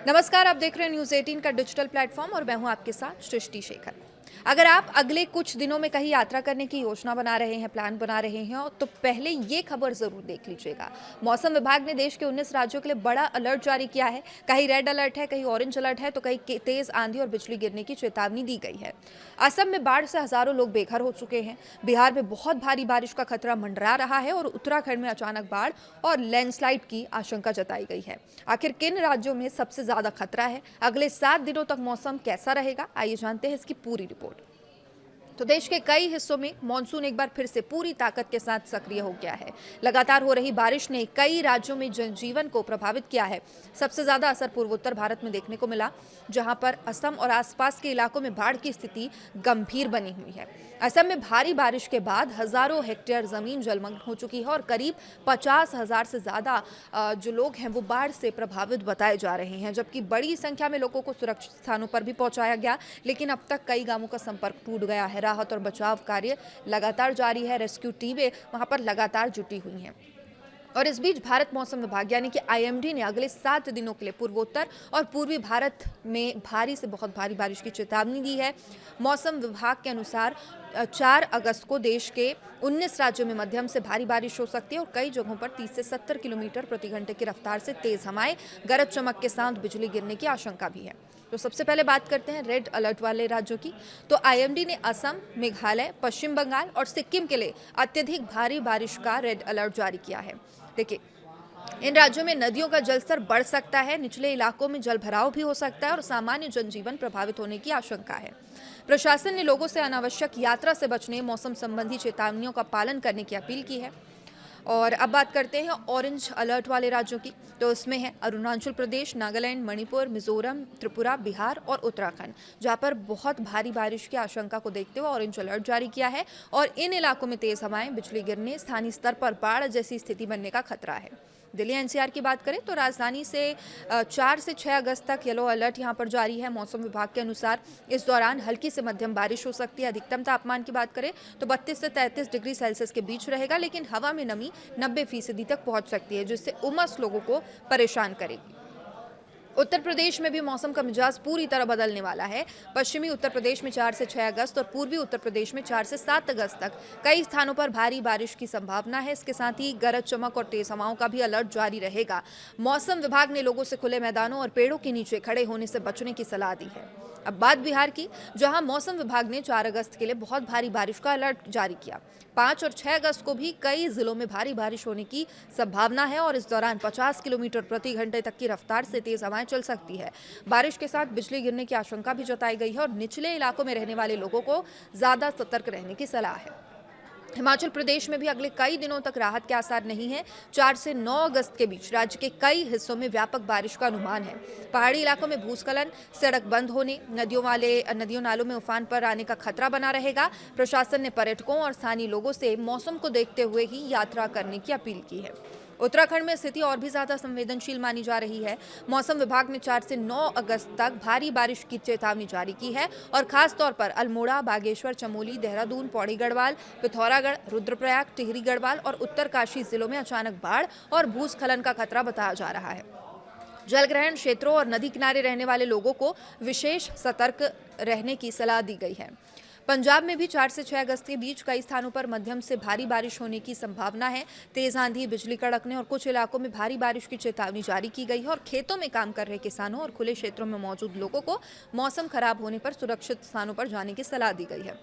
नमस्कार, आप देख रहे हैं न्यूज़ 18 का डिजिटल प्लेटफॉर्म और मैं हूं आपके साथ सृष्टि शेखर। अगर आप अगले कुछ दिनों में कहीं यात्रा करने की योजना बना रहे हैं, प्लान बना रहे हैं, तो पहले ये खबर जरूर देख लीजिएगा। मौसम विभाग ने देश के 19 राज्यों के लिए बड़ा अलर्ट जारी किया है। कहीं रेड अलर्ट है, कहीं ऑरेंज अलर्ट है, तो कहीं तेज आंधी और बिजली गिरने की चेतावनी दी गई है। असम में बाढ़ से हजारों लोग बेघर हो चुके हैं। बिहार में बहुत भारी बारिश का खतरा मंडरा रहा है और उत्तराखंड में अचानक बाढ़ और लैंडस्लाइड की आशंका जताई गई है। आखिर किन राज्यों में सबसे ज्यादा खतरा है, अगले 7 दिनों तक मौसम कैसा रहेगा, आइए जानते हैं इसकी पूरी रिपोर्ट। तो देश के कई हिस्सों में मानसून एक बार फिर से पूरी ताकत के साथ सक्रिय हो गया है। लगातार हो रही बारिश ने कई राज्यों में जनजीवन को प्रभावित किया है। सबसे ज्यादा असर पूर्वोत्तर भारत में देखने को मिला, जहां पर असम और आसपास के इलाकों में बाढ़ की स्थिति गंभीर बनी हुई है। असम में भारी बारिश के बाद हजारों हेक्टेयर जमीन जलमग्न हो चुकी है और करीब 50,000 से ज्यादा जो लोग हैं वो बाढ़ से प्रभावित बताए जा रहे हैं, जबकि बड़ी संख्या में लोगों को सुरक्षित स्थानों पर भी पहुंचाया गया, लेकिन अब तक कई गांवों का संपर्क टूट गया है। राहत और बचाव कार्य लगातार जारी है। रेस्क्यू टीमें वहां पर लगातार जुटी हुई हैं। और इस बीच भारत मौसम विभाग यानी कि आईएमडी ने अगले 7 दिनों के लिए पूर्वोत्तर और पूर्वी भारत में भारी से बहुत भारी बारिश की चेतावनी दी है। मौसम विभाग के अनुसार 4 अगस्त को देश के 19 राज्यों में मध्यम से भारी बारिश हो सकती है और कई जगहों पर 30 से 70 किलोमीटर प्रति घंटे की रफ्तार से तेज हवाएं, गरज चमक के साथ बिजली गिरने की आशंका भी है। तो सबसे पहले बात करते हैं रेड अलर्ट वाले राज्यों की। तो आईएमडी ने असम, मेघालय, पश्चिम बंगाल और सिक्किम के लिए अत्यधिक भारी बारिश का रेड अलर्ट जारी किया है। देखिए, इन राज्यों में नदियों का जलस्तर बढ़ सकता है, निचले इलाकों में जलभराव भी हो सकता है और सामान्य जनजीवन प्रभावित होने की आशंका है। प्रशासन ने लोगों से अनावश्यक यात्रा से बचने, मौसम संबंधी चेतावनियों का पालन करने की अपील की है। और अब बात करते हैं ऑरेंज अलर्ट वाले राज्यों की। तो इसमें है अरुणाचल प्रदेश, नागालैंड, मणिपुर, मिजोरम, त्रिपुरा, बिहार और उत्तराखंड, जहां पर बहुत भारी बारिश की आशंका को देखते हुए ऑरेंज अलर्ट जारी किया है और इन इलाकों में तेज हवाएं, बिजली गिरने, स्थानीय स्तर पर बाढ़ जैसी स्थिति बनने का खतरा है। दिल्ली एनसीआर की बात करें तो राजधानी से 4 से 6 अगस्त तक येलो अलर्ट यहां पर जारी है। मौसम विभाग के अनुसार इस दौरान हल्की से मध्यम बारिश हो सकती है। अधिकतम तापमान की बात करें तो 32 से 33 डिग्री सेल्सियस के बीच रहेगा, लेकिन हवा में नमी 90% तक पहुंच सकती है, जिससे उमस लोगों को परेशान करेगी। उत्तर प्रदेश में भी मौसम का मिजाज पूरी तरह बदलने वाला है। पश्चिमी उत्तर प्रदेश में 4 से 6 अगस्त और पूर्वी उत्तर प्रदेश में 4 से 7 अगस्त तक कई स्थानों पर भारी बारिश की संभावना है। इसके साथ ही गरज चमक और तेज हवाओं का भी अलर्ट जारी रहेगा। मौसम विभाग ने लोगों से खुले मैदानों और पेड़ों के नीचे खड़े होने से बचने की सलाह दी है। अब बात बिहार की, जहां मौसम विभाग ने 4 अगस्त के लिए बहुत भारी बारिश का अलर्ट जारी किया। 5 और 6 अगस्त को भी कई जिलों में भारी बारिश होने की संभावना है और इस दौरान 50 किलोमीटर प्रति घंटे तक की रफ्तार से तेज हवाएं चल सकती है। बारिश के साथ बिजली गिरने की आशंका भी जताई गई है और निचले इलाकों में रहने वाले लोगों को ज्यादा सतर्क रहने की सलाह है। हिमाचल प्रदेश में भी अगले कई दिनों तक राहत के आसार नहीं है। 4 से 9 अगस्त के बीच राज्य के कई हिस्सों में व्यापक बारिश का अनुमान है। पहाड़ी इलाकों में भूस्खलन, सड़क बंद होने, नदियों नालों में उफान पर आने का खतरा बना रहेगा। प्रशासन ने पर्यटकों और स्थानीय लोगों से मौसम को देखते हुए ही यात्रा करने की अपील की है। उत्तराखंड में स्थिति और भी ज्यादा संवेदनशील मानी जा रही है। मौसम विभाग ने 4 से 9 अगस्त तक भारी बारिश की चेतावनी जारी की है और खास तौर पर अल्मोड़ा, बागेश्वर, चमोली, देहरादून, पौड़ी गढ़वाल, पिथौरागढ़, रुद्रप्रयाग, टिहरी गढ़वाल और उत्तरकाशी जिलों में अचानक बाढ़ और भूस्खलन का खतरा बताया जा रहा है। जलग्रहण क्षेत्रों और नदी किनारे रहने वाले लोगों को विशेष सतर्क रहने की सलाह दी गई है। पंजाब में भी 4 से 6 अगस्त के बीच कई स्थानों पर मध्यम से भारी बारिश होने की संभावना है। तेज आंधी, बिजली कड़कने और कुछ इलाकों में भारी बारिश की चेतावनी जारी की गई है और खेतों में काम कर रहे किसानों और खुले क्षेत्रों में मौजूद लोगों को मौसम खराब होने पर सुरक्षित स्थानों पर जाने की सलाह दी गई है।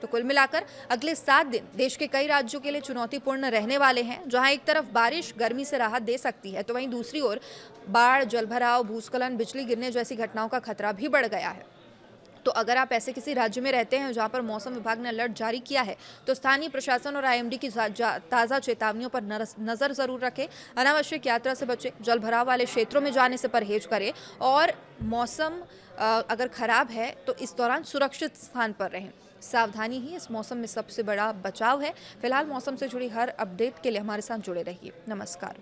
तो कुल मिलाकर अगले 7 दिन देश के कई राज्यों के लिए चुनौतीपूर्ण रहने वाले हैं, जहां एक तरफ बारिश गर्मी से राहत दे सकती है, तो वहीं दूसरी ओर बाढ़, जलभराव, भूस्खलन, बिजली गिरने जैसी घटनाओं का खतरा भी बढ़ गया है। तो अगर आप ऐसे किसी राज्य में रहते हैं जहां पर मौसम विभाग ने अलर्ट जारी किया है, तो स्थानीय प्रशासन और आईएमडी की ताज़ा चेतावनियों पर नजर जरूर रखें। अनावश्यक यात्रा से बचें, जलभराव वाले क्षेत्रों में जाने से परहेज करें और मौसम अगर खराब है तो इस दौरान सुरक्षित स्थान पर रहें। सावधानी ही इस मौसम में सबसे बड़ा बचाव है। फिलहाल मौसम से जुड़ी हर अपडेट के लिए हमारे साथ जुड़े रहिए। नमस्कार।